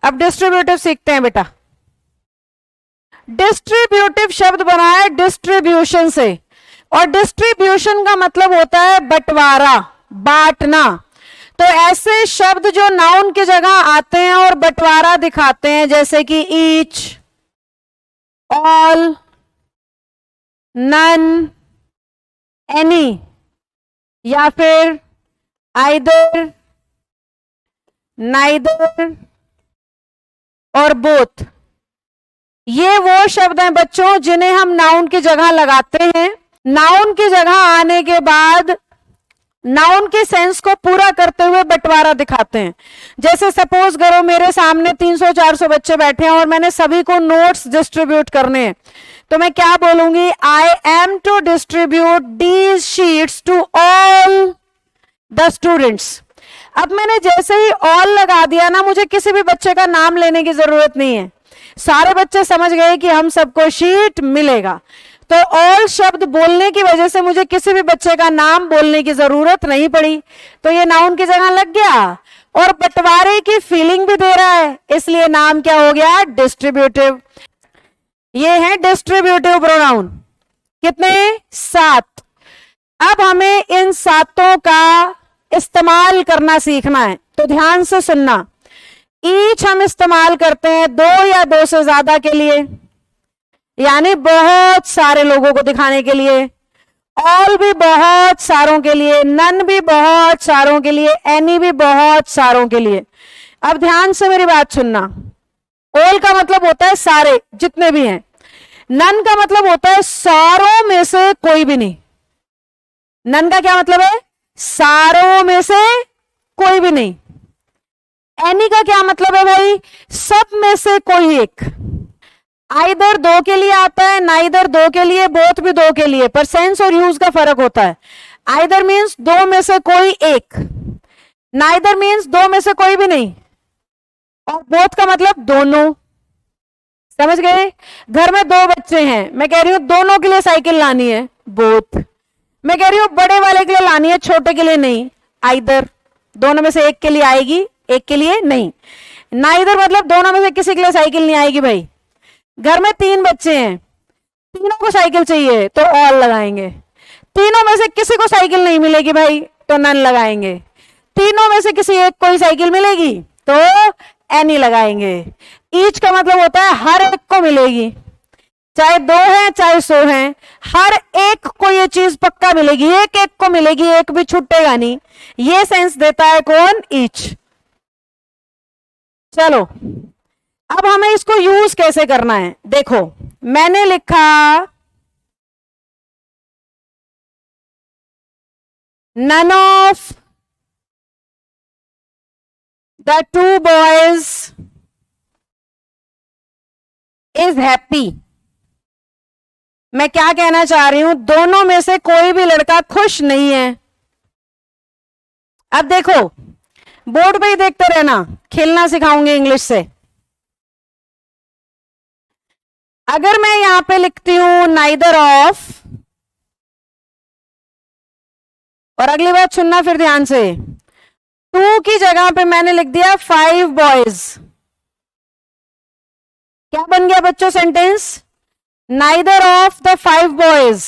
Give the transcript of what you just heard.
अब डिस्ट्रीब्यूटिव सीखते हैं बेटा। डिस्ट्रीब्यूटिव शब्द बना है डिस्ट्रीब्यूशन से, और डिस्ट्रीब्यूशन का मतलब होता है बंटवारा, बांटना। तो ऐसे शब्द जो नाउन की जगह आते हैं और बंटवारा दिखाते हैं, जैसे कि ईच, ऑल, नन, एनी, या फिर आइदर, नाइदर और बोथ, ये वो शब्द हैं बच्चों जिन्हें हम नाउन की जगह लगाते हैं। नाउन की जगह आने के बाद नाउन के सेंस को पूरा करते हुए बंटवारा दिखाते हैं। जैसे सपोज करो मेरे सामने 300-400 बच्चे बैठे हैं और मैंने सभी को नोट्स डिस्ट्रीब्यूट करने हैं, तो मैं क्या बोलूंगी? I am to distribute these sheets to all the students. अब मैंने जैसे ही ऑल लगा दिया ना, मुझे किसी भी बच्चे का नाम लेने की जरूरत नहीं है, सारे बच्चे समझ गए कि हम सबको शीट मिलेगा। तो ऑल शब्द बोलने की वजह से मुझे किसी भी बच्चे का नाम बोलने की जरूरत नहीं पड़ी, तो ये नाउन की जगह लग गया और बंटवारे की फीलिंग भी दे रहा है, इसलिए नाम क्या हो गया? डिस्ट्रीब्यूटिव। ये है डिस्ट्रीब्यूटिव प्रोनाउन। कितने? 7। अब हमें इन 7 का इस्तेमाल करना सीखना है, तो ध्यान से सुनना। ईच हम इस्तेमाल करते हैं 2 या 2 से ज्यादा के लिए, यानी बहुत सारे लोगों को दिखाने के लिए। ऑल भी बहुत सारों के लिए, नन भी बहुत सारों के लिए, एनी भी बहुत सारों के लिए। अब ध्यान से मेरी बात सुनना। ऑल का मतलब होता है सारे, जितने भी हैं। नन का मतलब होता है सारों में से कोई भी नहीं। नन का क्या मतलब है? सारों में से कोई भी नहीं। एनी का क्या मतलब है भाई? सब में से कोई एक। आइदर 2 के लिए आता है, नाइदर 2 के लिए, बोथ भी 2 के लिए, पर सेंस और यूज का फर्क होता है। आइदर मीन्स 2 में से कोई एक, नाइदर मीन्स 2 में से कोई भी नहीं, और बोथ का मतलब दोनों। समझ गए? घर में 2 बच्चे हैं, मैं कह रही हूं दोनों के लिए साइकिल लानी है, बोथ। मैं कह रही हूं बड़े वाले के लिए लानी है, छोटे के लिए नहीं, आइदर। दोनों में से एक के लिए आएगी, एक के लिए नहीं। नाइदर मतलब दोनों में से किसी के लिए साइकिल नहीं आएगी भाई। घर में 3 बच्चे हैं, तीनों को साइकिल चाहिए, तो ऑल लगाएंगे। तीनों में से किसी को साइकिल नहीं मिलेगी भाई, तो नन लगाएंगे। तीनों में से किसी एक को ही साइकिल मिलेगी, तो एनी लगाएंगे। ईच का मतलब होता है हर एक को मिलेगी, चाहे 2 हैं चाहे 100 हैं, हर एक को ये चीज पक्का मिलेगी, एक एक को मिलेगी, एक भी छूटेगा नहीं। ये सेंस देता है कौन? ईच। चलो अब हमें इसको यूज कैसे करना है, देखो मैंने लिखा none of the 2 boys is happy. मैं क्या कहना चाह रही हूं? दोनों में से कोई भी लड़का खुश नहीं है। अब देखो बोर्ड पे ही देखते रहना, खेलना सिखाऊंगी इंग्लिश से। अगर मैं यहां पे लिखती हूं नाइदर ऑफ, और अगली बात सुनना फिर ध्यान से, 2 की जगह पे मैंने लिख दिया 5 बॉयज, क्या बन गया बच्चों sentence? Neither of the 5 boys